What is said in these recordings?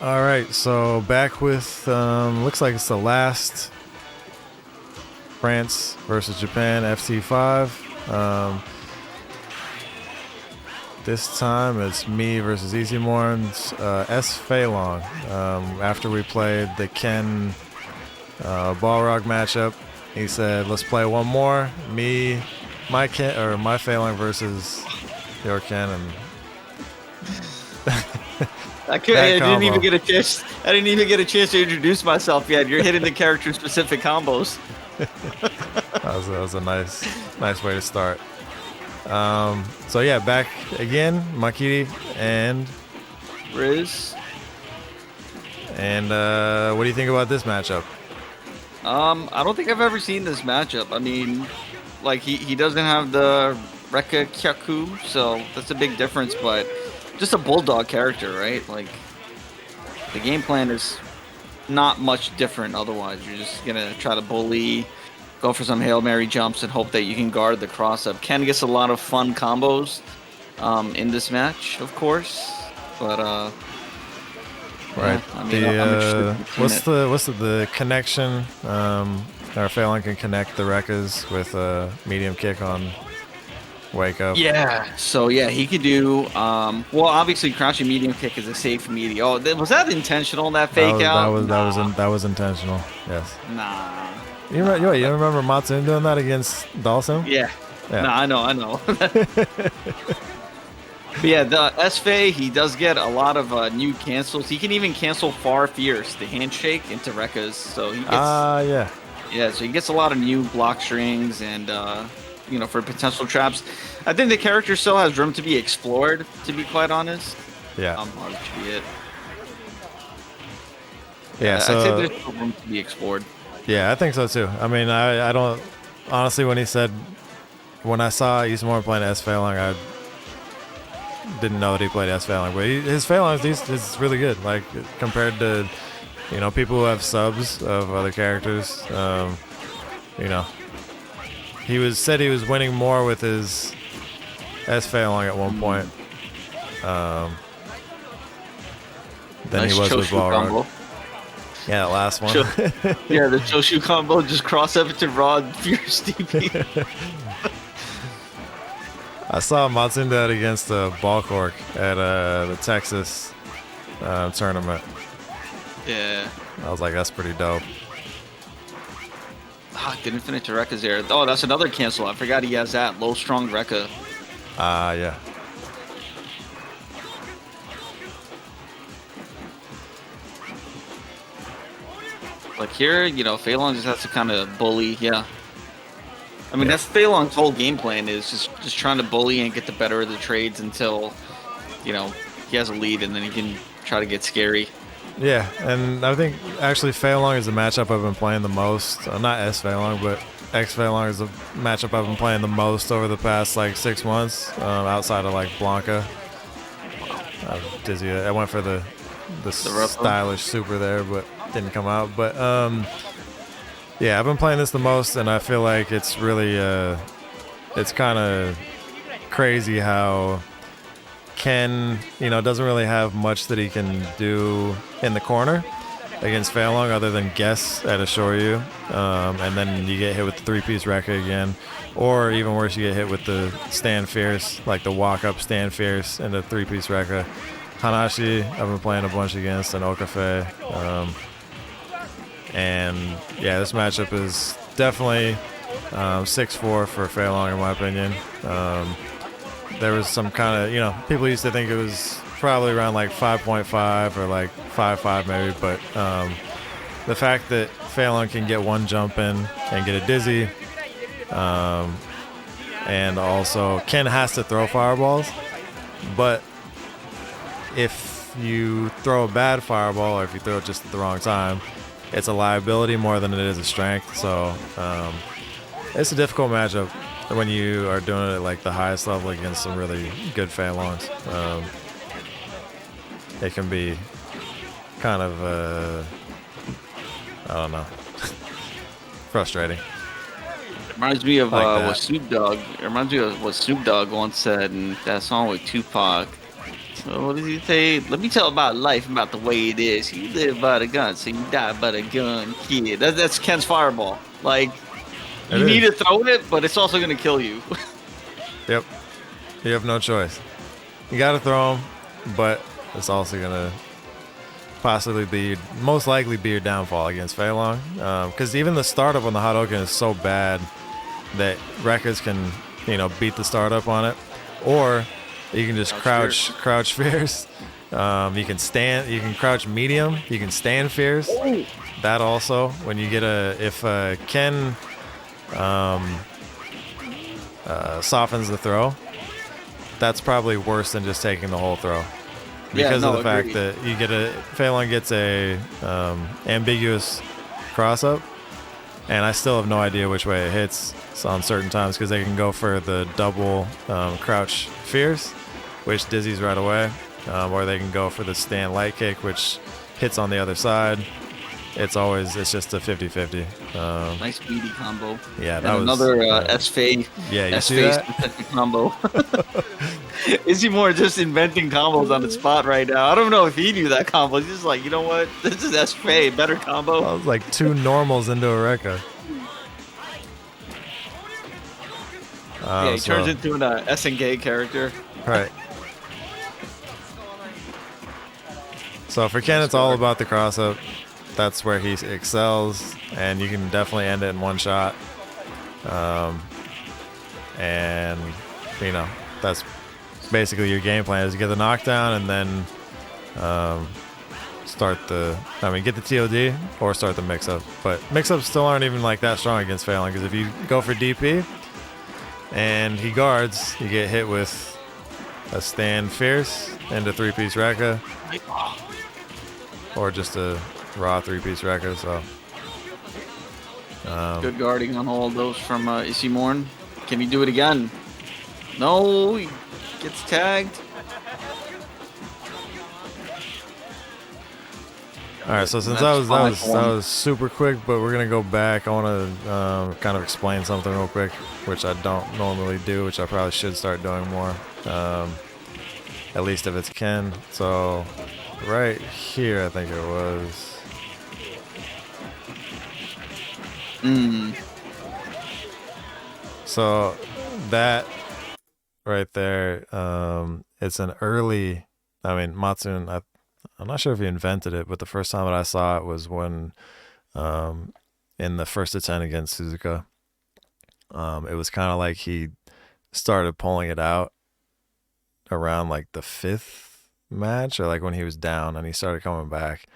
All right, so back with looks like it's the last France versus Japan FT5. This time it's me versus ISIMORN's FEILONG. After we played the Ken Balrog matchup, he said, "Let's play one more. My FEILONG versus your Ken." And I didn't even get a chance. I didn't even get a chance to introduce myself yet. You're hitting the character-specific combos. that was a nice way to start. So yeah, back again, Makiri and Riz. And what do you think about this matchup? I don't think I've ever seen this matchup. I mean, like he doesn't have the Rekka Kyaku, so that's a big difference. But just a bulldog character, right? Like the game plan is not much different. Otherwise, you're just gonna try to bully, go for some Hail Mary jumps, and hope that you can guard the cross up. Ken gets a lot of fun combos in this match, of course, but right. Yeah, I mean, what's the connection? Our FEILONG can connect the Rekkas with a medium kick on wake up. Yeah. So yeah, he could do. Well, obviously, crouching medium kick is a safe medium. Oh, was that intentional? That fake out? That was intentional. Yes. Nah. You remember Matsun doing that against Dalsim? Yeah. Nah, I know. But yeah, the S-Fei, he does get a lot of new cancels. He can even cancel Far Fierce, the handshake, into Rekkas. So he gets. Yeah. Yeah, so he gets a lot of new block strings and, for potential traps. I think the character still has room to be explored, to be quite honest. Yeah. That should be it. Yeah, so I think there's still room to be explored. Yeah, I think so too. I mean, I don't honestly when I saw ISIMORN playing FEILONG, I didn't know that he played FEILONG, but his FEILONG is really good. Like compared to people who have subs of other characters. He said he was winning more with his FEILONG at one point than nice he was with Balrog. Yeah, the last one. Yeah, the Choshu combo, just cross up into Rod, Fierce DP. I saw Matsun do that against Ballcork at the Texas tournament. Yeah. I was like, that's pretty dope. Didn't finish the Rekka's there. Oh, that's another cancel. I forgot he has that. Low strong Rekka. Yeah. Like here, FEILONG just has to kind of bully. Yeah. I mean, that's FEILONG's whole game plan is just trying to bully and get the better of the trades until, he has a lead and then he can try to get scary. Yeah, and I think actually FEILONG is the matchup I've been playing the most. Not FEILONG, but FEILONG is the matchup I've been playing the most over the past 6 months, outside of Blanca. Dizzy. I went for the stylish super there, but didn't come out. But yeah, I've been playing this the most, and I feel like it's really it's kind of crazy how Ken doesn't really have much that he can do in the corner against FEILONG other than guess at a Shoryu, and then you get hit with the three-piece Rekka again, or even worse, you get hit with the stand fierce, like the walk-up stand fierce and the three-piece Rekka. Hanashi, I've been playing a bunch against, and Okafe. And yeah, this matchup is definitely 6-4 for FEILONG in my opinion. There was some kind of, people used to think it was probably around 5.5 or 5.5 maybe, but the fact that FEILONG can get one jump in and get a dizzy, and also Ken has to throw fireballs, but if you throw a bad fireball or if you throw it just at the wrong time, it's a liability more than it is a strength. So it's a difficult matchup when you are doing it at the highest level against some really good FEILONGs. It can be kind of I don't know, frustrating. Reminds me of what Snoop Dogg. It reminds me of what Snoop Dogg once said in that song with Tupac. So what does he say? Let me tell about life, about the way it is. You live by the gun, so you die by the gun, kid. That's Ken's fireball. Like, you need to throw it, but it's also gonna kill you. Yep. You have no choice. You gotta throw them, but it's also gonna possibly be, most likely be your downfall against FEILONG. Because even the startup on the Hadouken is so bad that records can, beat the startup on it. Or you can just crouch fierce. You can crouch medium. You can stand fierce. That also, when you get if Ken softens the throw, that's probably worse than just taking the whole throw. Because of the fact that FEILONG gets a ambiguous cross up, and I still have no idea which way it hits on certain times because they can go for the double crouch fierce, which dizzies right away, or they can go for the stand light kick, which hits on the other side. It's just a 50-50. Nice meaty combo. Yeah, that was another S-Fei. Yeah, you see that? Combo. ISIMORN just inventing combos on the spot right now. I don't know if he knew that combo. He's just like, you know what? This is S-Fei, better combo. That was like two normals into a Rekka. Yeah, he turns into an SNK character. Right. So for Ken, it's all about the cross-up. That's where he excels, and you can definitely end it in one shot. And, that's basically your game plan is to get the knockdown and then get the TOD or start the mix-up. But mix-ups still aren't even like that strong against FEILONG, because if you go for DP and he guards, you get hit with a stand fierce into 3-piece Rekka, or just a raw 3-piece Rekka. So good guarding on all of those from ISIMORN. Can he do it again? No, he gets tagged. All right, so since that was super quick, but we're gonna go back. I want to kind of explain something real quick, which I don't normally do, which I probably should start doing more. At least if it's Ken. So right here, I think it was. So that right there, it's an early. Matsune. I'm not sure if he invented it, but the first time that I saw it was when, in the first attempt against Suzuka, it was kind of like he started pulling it out around like the 5th match, or like when he was down and he started coming back,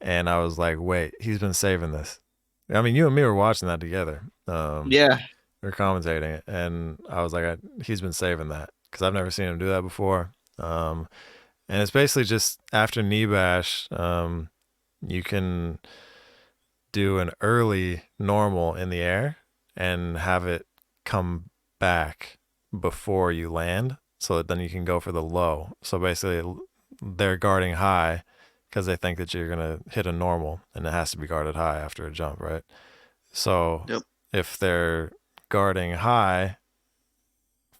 and I was like, wait, he's been saving this. You and me were watching that together. Yeah, we're commentating it, and I was like, he's been saving that, because I've never seen him do that before. And it's basically just after knee bash, you can do an early normal in the air and have it come back before you land, so that then you can go for the low. So basically, they're guarding high because they think that you're going to hit a normal, and it has to be guarded high after a jump, right? So if they're guarding high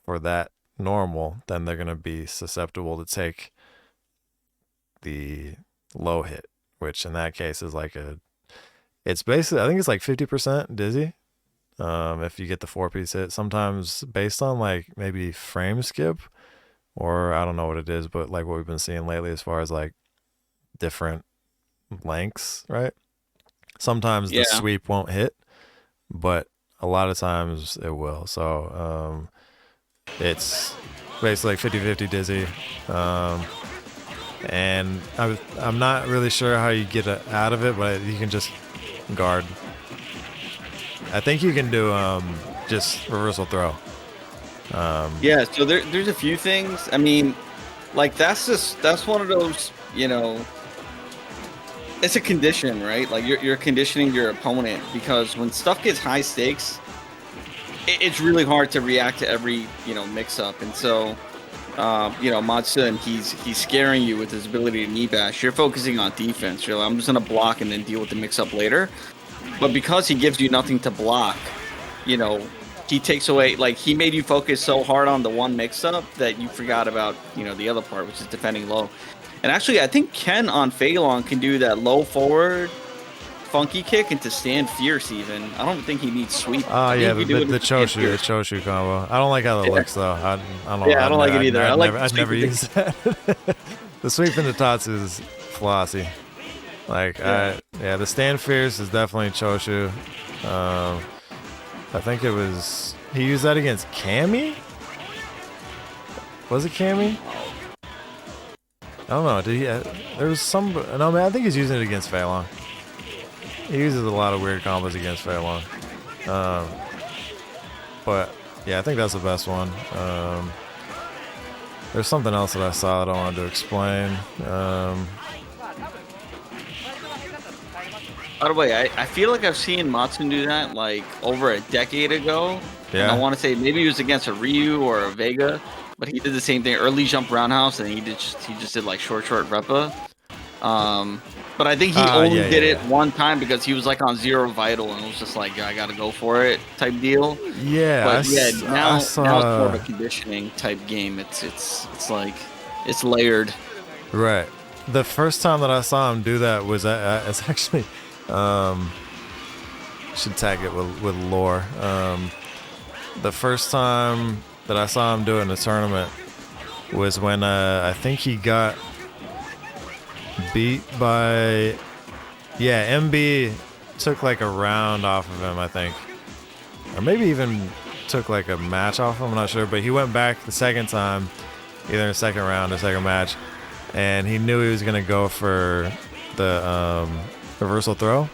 for that normal, then they're going to be susceptible to take the low hit, which in that case is like it's basically, I think it's like 50% dizzy if you get the 4-piece hit, sometimes based on like maybe frame skip, or I don't know what it is, but like what we've been seeing lately as far as like different lengths, right? Sometimes the sweep won't hit, but a lot of times it will. So it's basically like 50-50 dizzy. And I'm not really sure how you get out of it, but you can just guard. I think you can do just reversal throw. Yeah, so there's a few things. Like that's one of those, it's a condition, right? Like you're conditioning your opponent, because when stuff gets high stakes, it's really hard to react to every mix up, and so. Matsune, he's scaring you with his ability to knee bash. You're focusing on defense. You're like, I'm just gonna block and then deal with the mix up later. But because he gives you nothing to block, he takes away, like, he made you focus so hard on the one mix-up that you forgot about, you know, the other part, which is defending low. And actually, I think Ken on FEILONG can do that low forward funky kick into stand fierce even. I don't think he needs sweep. Oh, yeah, the Choshu combo. I don't like how that looks, though. I don't know. Yeah, I don't like it either. I'd never use that. The sweep into Tatsu is flossy. Like, yeah, the stand fierce is definitely Choshu. I think it was, he used that against Cammy? Was it Cammy? I don't know. Did he? There was some. No, man. I think he's using it against FEILONG. He uses a lot of weird combos against FEILONG. But yeah, I think that's the best one. There's something else that I saw that I wanted to explain. By the way, I feel like I've seen Matsun do that like over a decade ago. Yeah. And I want to say maybe it was against a Ryu or a Vega, but he did the same thing, early jump roundhouse, and he just did like short repa. But I think he only did it one time because he was like on 0 vital and was just like, yeah, I gotta go for it type deal. Yeah. But now it's more of a conditioning type game. It's like it's layered. Right. The first time that I saw him do that was it's actually should tag it with lore. The first time that I saw him do it in a tournament was when I think he got beat by MB took like a round off of him, I think, or maybe even took like a match off him, I'm not sure, but he went back the second time, either in the second round or second match, and he knew he was gonna go for the reversal throw,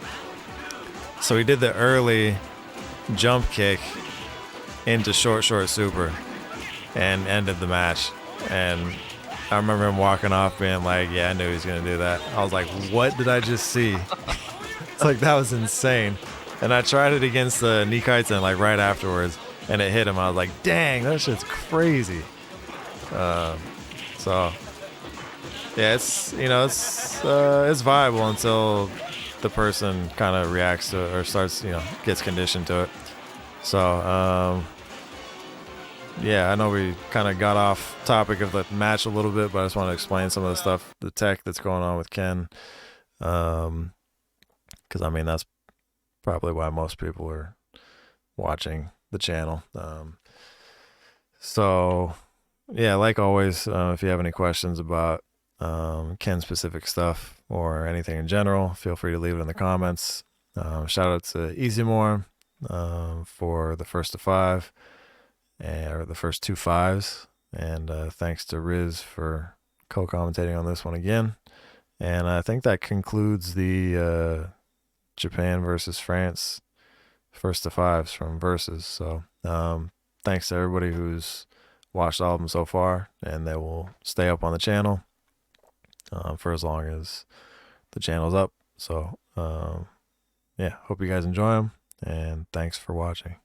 so he did the early jump kick into short super and ended the match. And I remember him walking off being like, yeah, I knew he was going to do that. I was like, what did I just see? It's like, that was insane. And I tried it against the Nikaiten like right afterwards, and it hit him. I was like, dang, that shit's crazy. So yeah, it's, you know, it's viable until the person kind of reacts to it or starts, you know, gets conditioned to it. So yeah, I know we kind of got off topic of the match a little bit, but I just want to explain some of the stuff, the tech that's going on with Ken. Because, I mean, that's probably why most people are watching the channel. So, yeah, like always, if you have any questions about Ken-specific stuff or anything in general, feel free to leave it in the comments. Shout out to ISIMORN for the first to 5. Or the first 2 5s, and thanks to Riz for co-commentating on this one again. And I think that concludes the Japan versus France first to 5s from Versus. So thanks to everybody who's watched all of them so far, and they will stay up on the channel for as long as the channel's up. So yeah, hope you guys enjoy them, and thanks for watching.